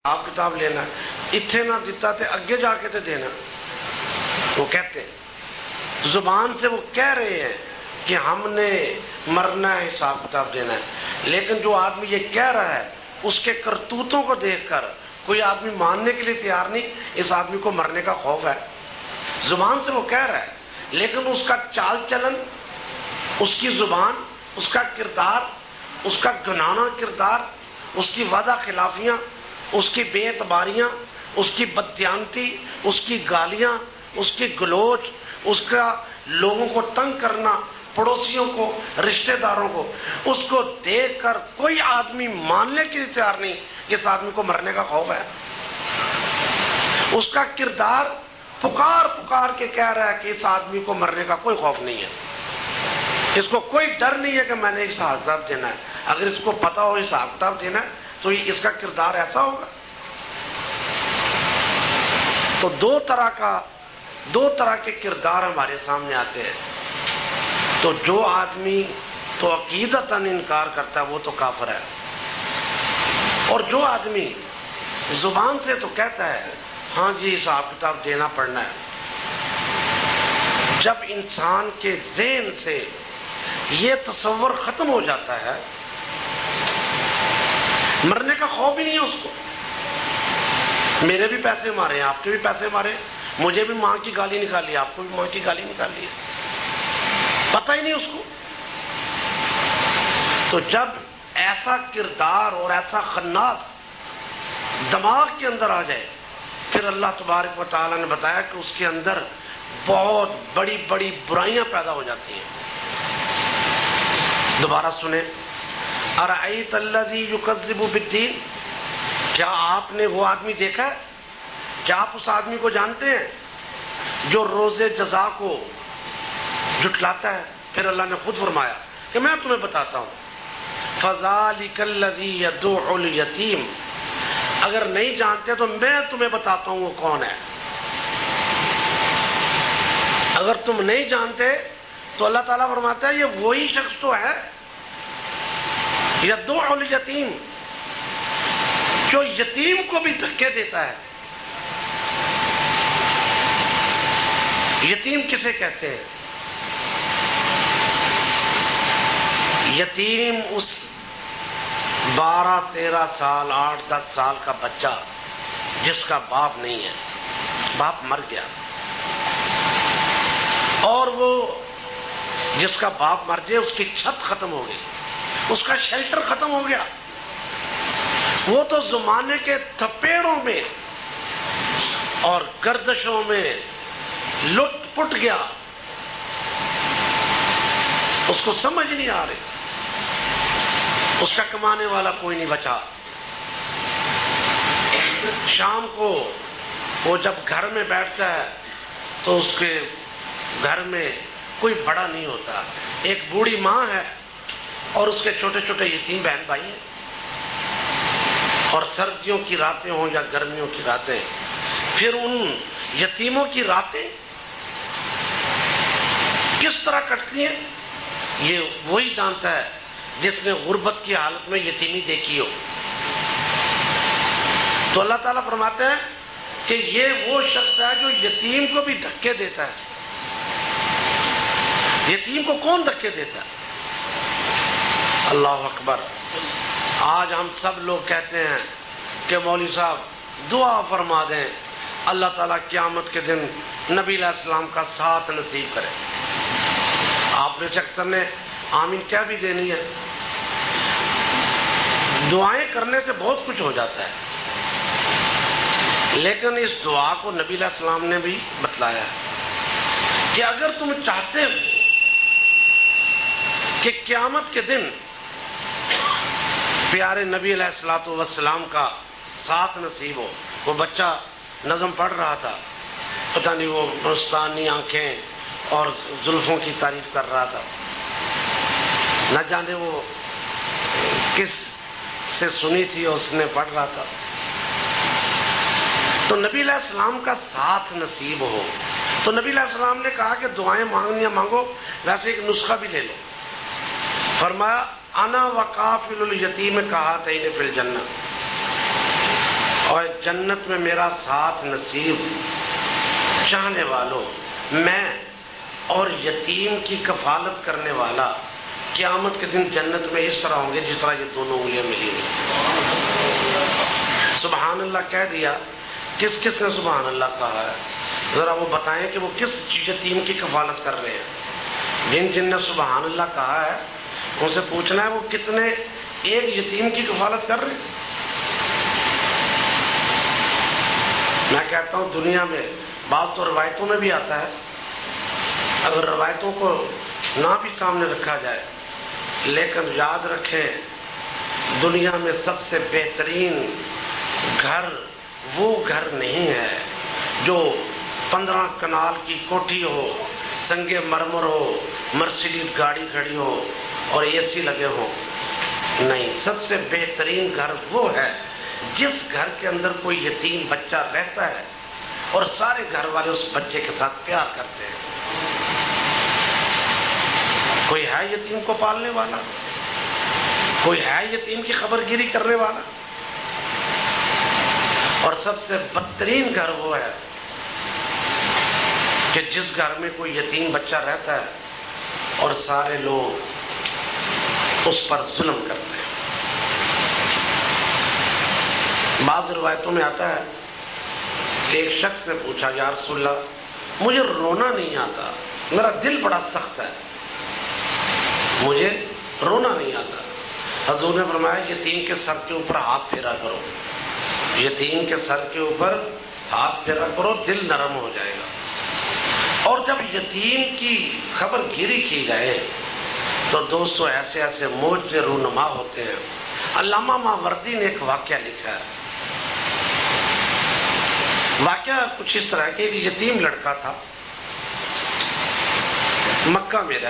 آپ کتاب لینا اتنے نہ دیتا تے اگے جا کے تے دینا. وہ کہتے ہیں زبان سے وہ کہہ رہے ہیں کہ ہم نے مرنا ہے، حساب کتاب دینا ہے، لیکن جو آدمی یہ کہہ رہا ہے اس کے کرتوتوں کو دیکھ کر کوئی آدمی ماننے کے لیے تیار نہیں. اس آدمی کو مرنے کا خوف ہے. زبان سے وہ کہہ رہا ہے لیکن اس کا چال چلن، اس کی زبان، اس کا کردار، اس کا گنانا کردار، اس کی وعدہ خلافیاں، اس کی بے اعتباریاں، اس کی بددیانتی، اس کی گالیاں، اس کی گلوچ، اس کا لوگوں کو تنگ کرنا، پڑوسیوں کو، رشتہ داروں کو، اس کو دیکھ کر کوئی آدمی ماننے کے لیے تیار نہیں کہ اس آدمی کو مرنے کا خوف ہے. اس کا کردار پکار پکار کے کہہ رہا ہے کہ اس آدمی کو مرنے کا کوئی خوف نہیں ہے، اس کو کوئی ڈر نہیں ہے کہ میں نے حساب کتاب دینا ہے. اگر اس کو پتا ہو حساب کتاب دینا ہے تو اس کا کردار ایسا ہوگا. تو دو طرح کے کردار ہمارے سامنے آتے ہیں. تو جو آدمی تو عقیدتاً انکار کرتا ہے وہ تو کافر ہے، اور جو آدمی زبان سے تو کہتا ہے ہاں جی حساب کتاب دینا پڑنا ہے، جب انسان کے ذہن سے یہ تصور ختم ہو جاتا ہے، مرنے کا خوف ہی نہیں ہے اس کو. میرے بھی پیسے مارے ہیں، آپ کے بھی پیسے مارے، مجھے بھی ماں کی گالی نکالی، آپ کو بھی ماں کی گالی نکالی ہے، پتہ ہی نہیں اس کو. تو جب ایسا کردار اور ایسا خناس دماغ کے اندر آ جائے، پھر اللہ تبارک و تعالیٰ نے بتایا کہ اس کے اندر بہت بڑی بڑی برائیاں پیدا ہو جاتی ہیں. دوبارہ سنیں، ارأیت الذی یکذب بالدین، کیا آپ نے وہ آدمی دیکھا ہے؟ کیا آپ اس آدمی کو جانتے ہیں جو روز جزا کو جھٹلاتا ہے؟ پھر اللہ نے خود فرمایا کہ میں تمہیں بتاتا ہوں، فذالک الذی یدعو الیتیم، اگر نہیں جانتے تو میں تمہیں بتاتا ہوں وہ کون ہے. اگر تم نہیں جانتے تو اللہ تعالیٰ فرماتا ہے یہ وہی شخص تو ہے یدعو الیتیم، جو یتیم کو بھی دھکے دیتا ہے. یتیم کسے کہتے ہیں؟ یتیم اس 12 13 سال 8 10 سال کا بچہ جس کا باپ نہیں ہے، باپ مر گیا، اور وہ جس کا باپ مر جائے اس کی چھت ختم ہو گئی، اس کا شیلٹر ختم ہو گیا، وہ تو زمانے کے تھپیڑوں میں اور گردشوں میں لٹ پٹ گیا، اس کو سمجھ نہیں آ رہی، اس کا کمانے والا کوئی نہیں بچا. شام کو وہ جب گھر میں بیٹھتا ہے تو اس کے گھر میں کوئی بڑا نہیں ہوتا، ایک بوڑھی ماں ہے اور اس کے چھوٹے چھوٹے یتیم بہن بھائی ہیں. اور سردیوں کی راتیں ہوں یا گرمیوں کی راتیں، پھر ان یتیموں کی راتیں کس طرح کٹتی ہیں یہ وہی جانتا ہے جس نے غربت کی حالت میں یتیمی دیکھی ہو. تو اللہ تعالیٰ فرماتے ہیں کہ یہ وہ شخص ہے جو یتیم کو بھی دھکے دیتا ہے. یتیم کو کون دھکے دیتا ہے؟ اللہ اکبر. آج ہم سب لوگ کہتے ہیں کہ مولوی صاحب دعا فرما دیں اللہ تعالیٰ قیامت کے دن نبی علیہ السلام کا ساتھ نصیب کرے. آپ نے اکثر نے آمین کیا بھی دینی ہے. دعائیں کرنے سے بہت کچھ ہو جاتا ہے، لیکن اس دعا کو نبی علیہ السلام نے بھی بتلایا ہے کہ اگر تم چاہتے ہو کہ قیامت کے دن پیارے نبی علیہ السلام کا ساتھ نصیب ہو. وہ بچہ نظم پڑھ رہا تھا، پتہ نہیں وہ مستانی آنکھیں اور زلفوں کی تعریف کر رہا تھا، نہ جانے وہ کس سے سنی تھی اور اس نے پڑھ رہا تھا. تو نبی علیہ السلام کا ساتھ نصیب ہو تو نبی علیہ السلام نے کہا کہ دعائیں مانگنی مانگو، ویسے ایک نسخہ بھی لے لو. فرمایا انا وکافل الیتیم کہاتین فی الجنہ، اور جنت میں میرا ساتھ نصیب چاہنے والوں، میں اور یتیم کی کفالت کرنے والا قیامت کے دن جنت میں اس طرح ہوں گے جس طرح یہ دونوں انگلیاں ملی ہوئی۔ سبحان اللہ کہہ دیا، کس کس نے سبحان اللہ کہا ہے؟ ذرا وہ بتائیں کہ وہ کس یتیم کی کفالت کر رہے ہیں؟ جن جن نے سبحان اللہ کہا ہے ان سے پوچھنا ہے وہ کتنے ایک یتیم کی کفالت کر رہے ہیں؟ میں کہتا ہوں دنیا میں بعض تو روایتوں میں بھی آتا ہے، اگر روایتوں کو نہ بھی سامنے رکھا جائے، لیکن یاد رکھیں دنیا میں سب سے بہترین گھر وہ گھر نہیں ہے جو 15 کنال کی کوٹھی ہو، سنگ مرمر ہو، مرسیڈیز گاڑی کھڑی ہو اور اے سی لگے ہوں۔ نہیں، سب سے بہترین گھر وہ ہے جس گھر کے اندر کوئی یتیم بچہ رہتا ہے اور سارے گھر والے اس بچے کے ساتھ پیار کرتے ہیں۔ کوئی ہے یتیم کو پالنے والا؟ کوئی ہے یتیم کی خبر گیری کرنے والا؟ اور سب سے بدترین گھر وہ ہے کہ جس گھر میں کوئی یتیم بچہ رہتا ہے اور سارے لوگ اس پر ظلم کرتے ہیں۔ بعض روایتوں میں آتا ہے کہ ایک شخص نے پوچھا، یا رسول اللہ مجھے رونا نہیں آتا، میرا دل بڑا سخت ہے، مجھے رونا نہیں آتا۔ حضور نے فرمایا یتیم کے سر کے اوپر ہاتھ پھیرا کرو، یتیم کے سر کے اوپر ہاتھ پھیرا کرو، دل نرم ہو جائے گا۔ اور جب یتیم کی خبر گیری کی جائے تو دوستو ایسے ایسے معجزے رونما ہوتے ہیں۔ علامہ ماوردی نے ایک واقعہ لکھا ہے، واقعہ کچھ اس طرح کہ ایک یتیم لڑکا تھا، مکہ میں رہتا